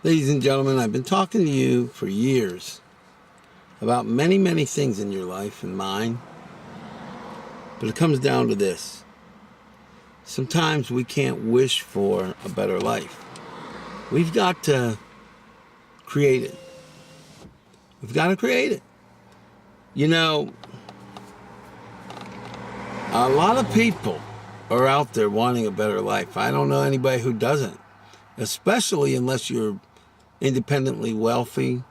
Ladies and gentlemen, I've been talking to you for years about many, many things in your life and mine, but it comes down to this. Sometimes we can't wish for a better life. We've got to create it. We've got to create it. You know, a lot of people are out there wanting a better life. I don't know anybody who doesn't, especially unless you're independently wealthy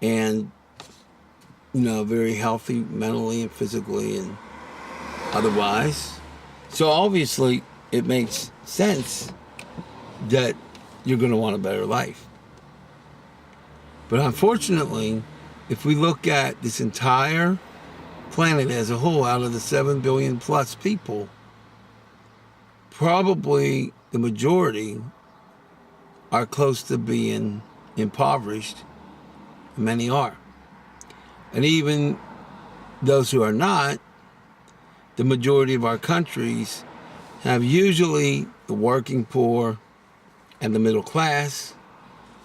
and, very healthy mentally and physically and otherwise. So obviously it makes sense that you're going to want a better life. But unfortunately, if we look at this entire planet as a whole, out of the 7 billion plus people, probably the majority are close to being impoverished. Many are. And even those who are not, the majority of our countries have usually the working poor and the middle class,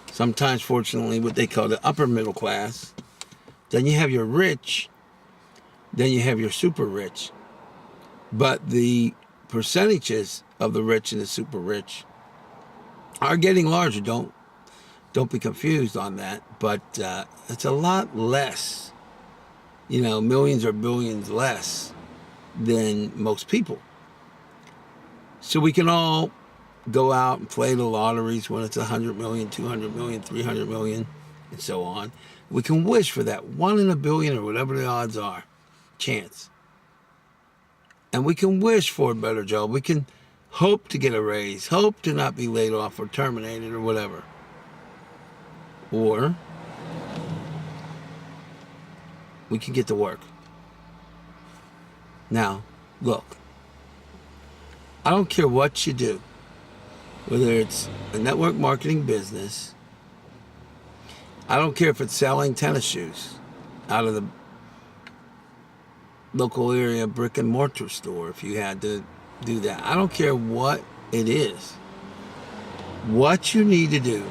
sometimes fortunately what they call the upper middle class. Then you have your rich, then you have your super rich. But the percentages of the rich and the super rich are getting larger. Don't be confused on that, but it's a lot less, millions or billions less than most people. So we can all go out and play the lotteries when it's 100 million, 200 million, 300 million, and so on. We can wish for that 1 in a billion or whatever the odds are, chance. And we can wish for a better job. We can hope to get a raise, hope to not be laid off or terminated or whatever. Or we can get to work. Now, look, I don't care what you do, whether it's a network marketing business, I don't care if it's selling tennis shoes out of the local area brick and mortar store, if you had to do that. I don't care what it is. What you need to do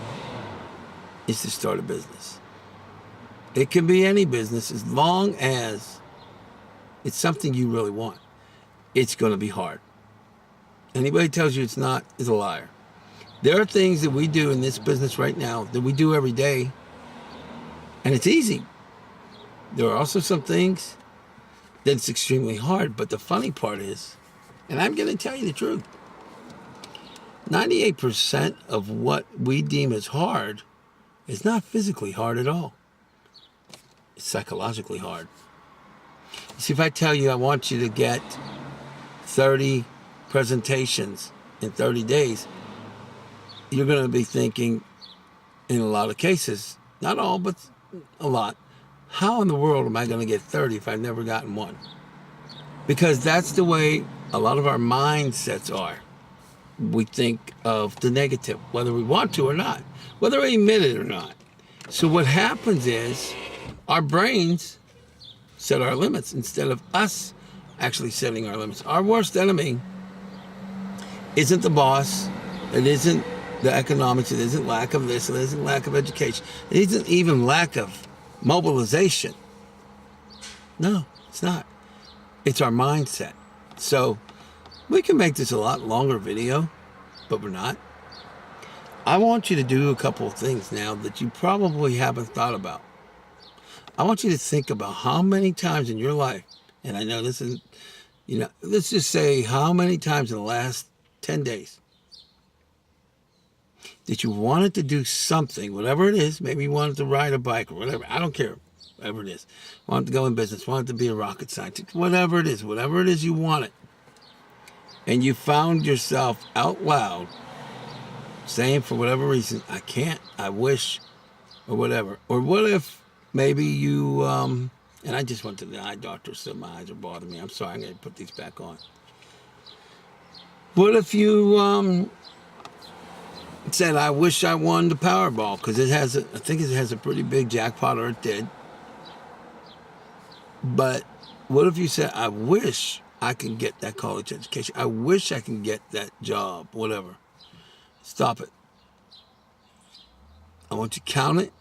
is to start a business. It can be any business as long as it's something you really want. It's going to be hard. Anybody tells you it's not is a liar. There are things that we do in this business right now that we do every day, and it's easy. There are also some things that's extremely hard, but the funny part is, and I'm going to tell you the truth, 98% of what we deem as hard is not physically hard at all. It's psychologically hard. You see, if I tell you I want you to get 30 presentations in 30 days, you're going to be thinking, in a lot of cases, not all, but a lot, how in the world am I going to get 30 if I've never gotten one? Because that's the way a lot of our mindsets are. We think of the negative, whether we want to or not, whether we admit it or not. So what happens is our brains set our limits instead of us actually setting our limits. Our worst enemy isn't the boss. It isn't the economics. It isn't lack of this. It isn't lack of education. It isn't even lack of mobilization. No, it's not. It's our mindset. So we can make this a lot longer video, but we're not. I want you to do a couple of things now that you probably haven't thought about. I want you to think about how many times in your life, and I know this is, let's just say how many times in the last 10 days that you wanted to do something, whatever it is. Maybe you wanted to ride a bike or whatever. I don't care, whatever it is. Wanted to go in business, wanted to be a rocket scientist, whatever it is you wanted. And you found yourself out loud saying, for whatever reason, I can't, I wish, or whatever. Or what if maybe you, and I just went to the eye doctor, so my eyes are bothering me. I'm sorry, I'm going to put these back on. What if you said, I wish I won the Powerball, because I think it has a pretty big jackpot, or it did. But what if you said, I wish I can get that college education. I wish I can get that job, whatever. Stop it. I want you to count it.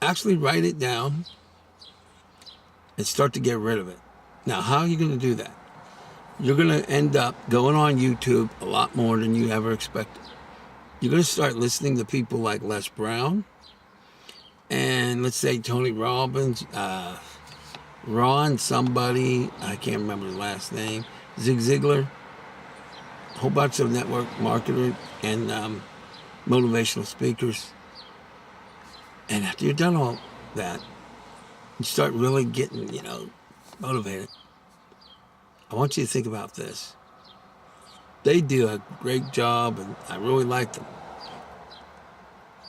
Actually write it down and start to get rid of it. Now, how are you going to do that? You're going to end up going on YouTube a lot more than you ever expected. You're going to start listening to people like Les Brown and let's say Tony Robbins, Ron somebody, I can't remember his last name, Zig Ziglar, a whole bunch of network marketers and motivational speakers. And after you're done all that, you start really getting, motivated. I want you to think about this. They do a great job, and I really like them.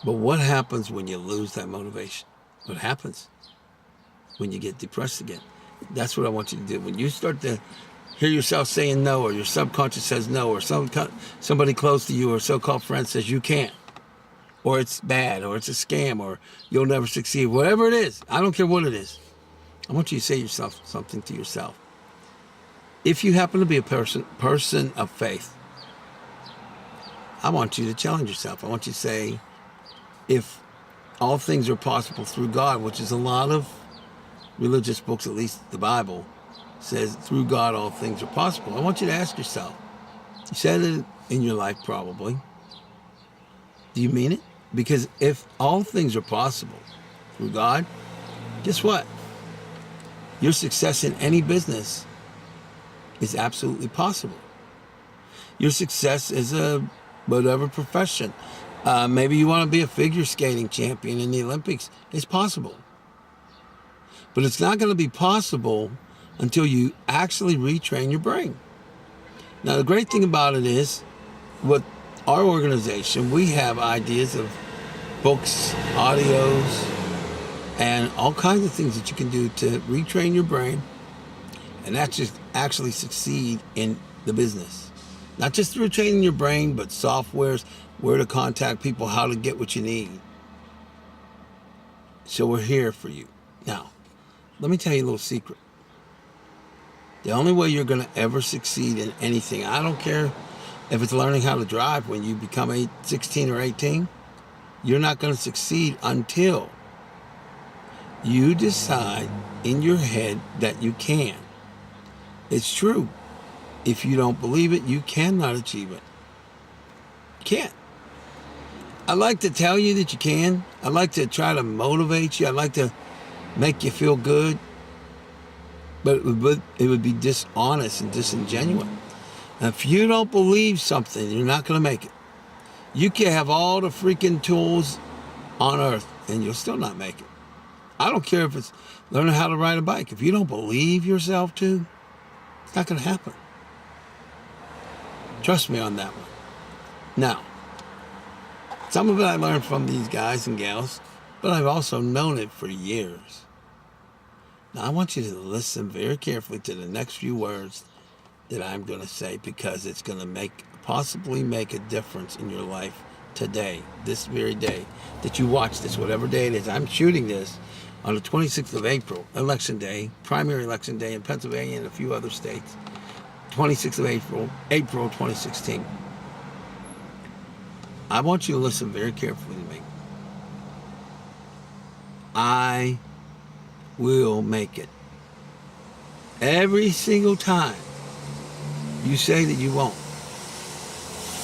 But what happens when you lose that motivation? What happens when you get depressed again? That's what I want you to do. When you start to hear yourself saying no, or your subconscious says no, or somebody close to you or so-called friend says you can't, or it's bad, or it's a scam, or you'll never succeed, whatever it is, I don't care what it is. I want you to say something to yourself. If you happen to be a person of faith, I want you to challenge yourself. I want you to say, if all things are possible through God, which is a lot of religious books, at least the Bible, says through God all things are possible. I want you to ask yourself, you said it in your life probably, do you mean it? Because if all things are possible through God, guess what? Your success in any business is absolutely possible. Your success is a whatever profession. Maybe you want to be a figure skating champion in the Olympics. It's possible. But it's not going to be possible until you actually retrain your brain. Now, the great thing about it is, with our organization, we have ideas of books, audios, and all kinds of things that you can do to retrain your brain and actually succeed in the business. Not just through training your brain, but softwares, where to contact people, how to get what you need. So we're here for you. Now, let me tell you a little secret. The only way you're going to ever succeed in anything, I don't care if it's learning how to drive when you become 16 or 18, you're not going to succeed until you decide in your head that you can. It's true. If you don't believe it, you cannot achieve it. You can't. I like to tell you that you can. I like to try to motivate you. I like to make you feel good. But it would be dishonest and disingenuous. And if you don't believe something, you're not going to make it. You can have all the freaking tools on earth, and you'll still not make it. I don't care if it's learning how to ride a bike. If you don't believe yourself to, it's not going to happen. Trust me on that one. Now, some of it I learned from these guys and gals, but I've also known it for years. Now, I want you to listen very carefully to the next few words that I'm going to say, because it's going to possibly make a difference in your life today, this very day that you watch this, whatever day it is. I'm shooting this on the 26th of April, election day, primary election day in Pennsylvania and a few other states, 26th of April 2016. I want you to listen very carefully to me. I will make it. Every single time you say that you won't,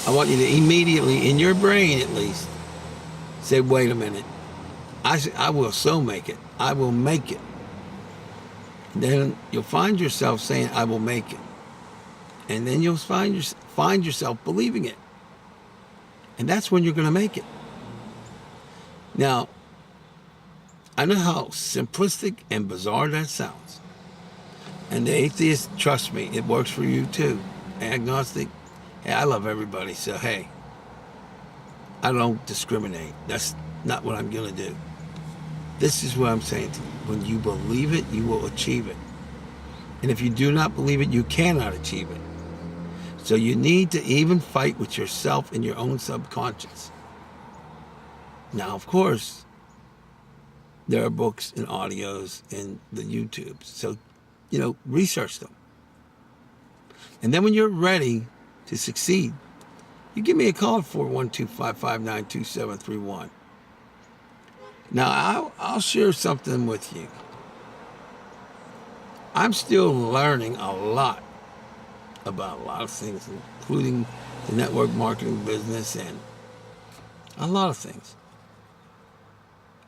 I want you to immediately, in your brain at least, say, wait a minute. I will so make it. I will make it. And then you'll find yourself saying, I will make it. And then you'll find yourself believing it. And that's when you're going to make it. Now, I know how simplistic and bizarre that sounds. And the atheist, trust me, it works for you too. Agnostic, hey, I love everybody, so hey, I don't discriminate. That's not what I'm going to do. This is what I'm saying to you. When you believe it, you will achieve it. And if you do not believe it, you cannot achieve it. So you need to even fight with yourself and your own subconscious. Now, of course, there are books and audios and the YouTubes. So, research them. And then when you're ready to succeed, you give me a call at 412-559-2731. Now, I'll share something with you. I'm still learning a lot about a lot of things, including the network marketing business and a lot of things.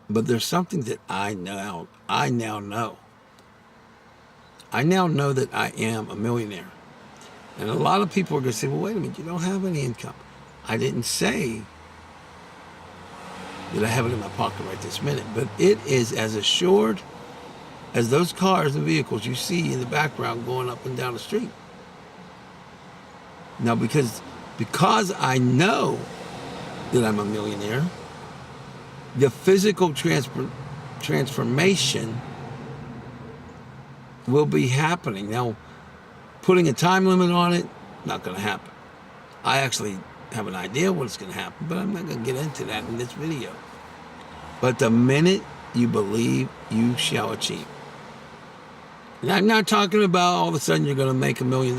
But there's something that I now know. I now know that I am a millionaire. And a lot of people are going to say, well, wait a minute, you don't have any income. I didn't say that I have it in my pocket right this minute, but it is as assured as those cars and vehicles you see in the background going up and down the street. Now, because I know that I'm a millionaire, the physical transformation will be happening. Now, putting a time limit on it, not going to happen. I actually have an idea what's going to happen, but I'm not going to get into that in this video. But the minute you believe, you shall achieve. And I'm not talking about all of a sudden you're going to make $1 million,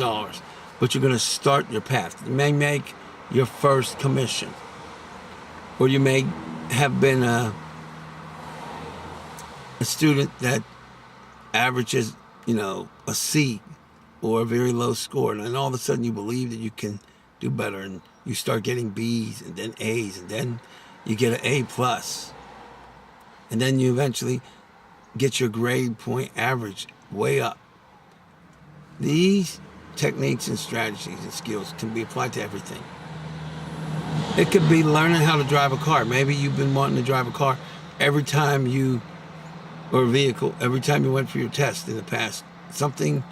but you're going to start your path. You may make your first commission, or you may have been a student that averages, a C or a very low score, and then all of a sudden you believe that you can do better, and you start getting B's and then A's, and then you get an A plus, and then you eventually get your grade point average way up. These techniques and strategies and skills can be applied to everything. It could be learning how to drive a car. Maybe you've been wanting to drive a car every time or a vehicle, every time you went for your test in the past. Something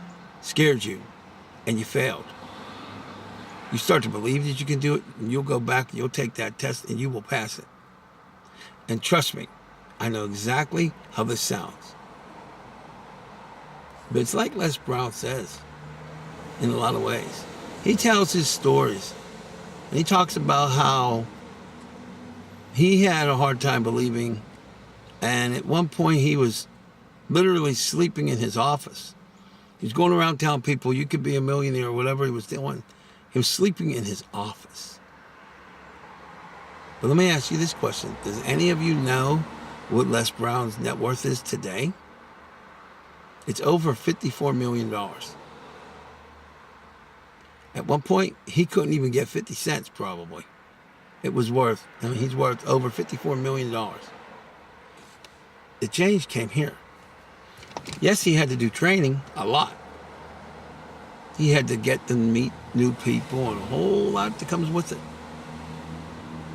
scared you and you failed. You start to believe that you can do it, and you'll go back and you'll take that test and you will pass it. And trust me, I know exactly how this sounds. But it's like Les Brown says in a lot of ways. He tells his stories, and he talks about how he had a hard time believing, and at one point he was literally sleeping in his office. He was going around telling people you could be a millionaire or whatever he was doing. He was sleeping in his office. But let me ask you this question. Does any of you know what Les Brown's net worth is today? It's over $54 million. At one point, he couldn't even get 50 cents probably. He's worth over $54 million. The change came here. Yes, he had to do training a lot. He had to get to meet new people and a whole lot that comes with it.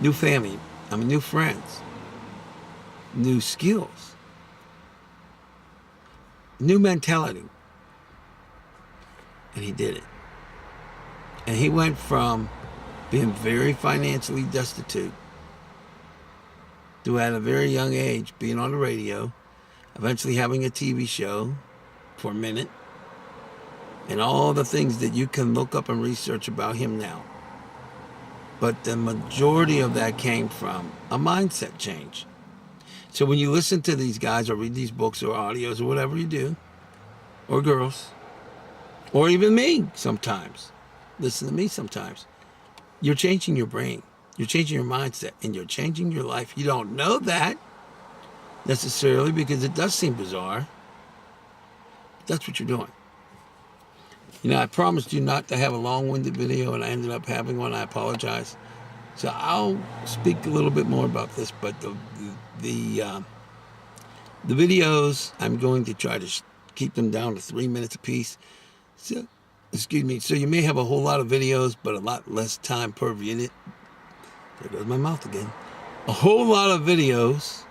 New family, new friends, new skills, new mentality. And he did it. And he went from being very financially destitute to, at a very young age, being on the radio, eventually having a TV show for a minute, and all the things that you can look up and research about him now. But the majority of that came from a mindset change. So when you listen to these guys or read these books or audios or whatever you do, or girls, or even me sometimes, listen to me sometimes, you're changing your brain, you're changing your mindset, and you're changing your life. You don't know that necessarily because it does seem bizarre. That's what you're doing. I promised you not to have a long-winded video, and I ended up having one. I apologize. So I'll speak a little bit more about this, but the videos, I'm going to try to keep them down to 3 minutes apiece. So, excuse me. So you may have a whole lot of videos, but a lot less time per video. There goes my mouth again. A whole lot of videos,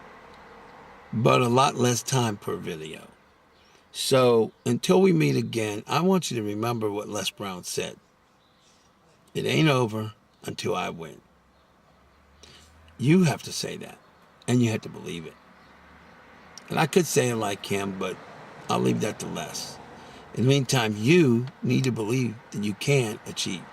but a lot less time per video. So until we meet again, I want you to remember what Les Brown said. It ain't over until I win. You have to say that, and you have to believe it. And I could say it like him, but I'll leave that to Les. In the meantime, you need to believe that you can achieve.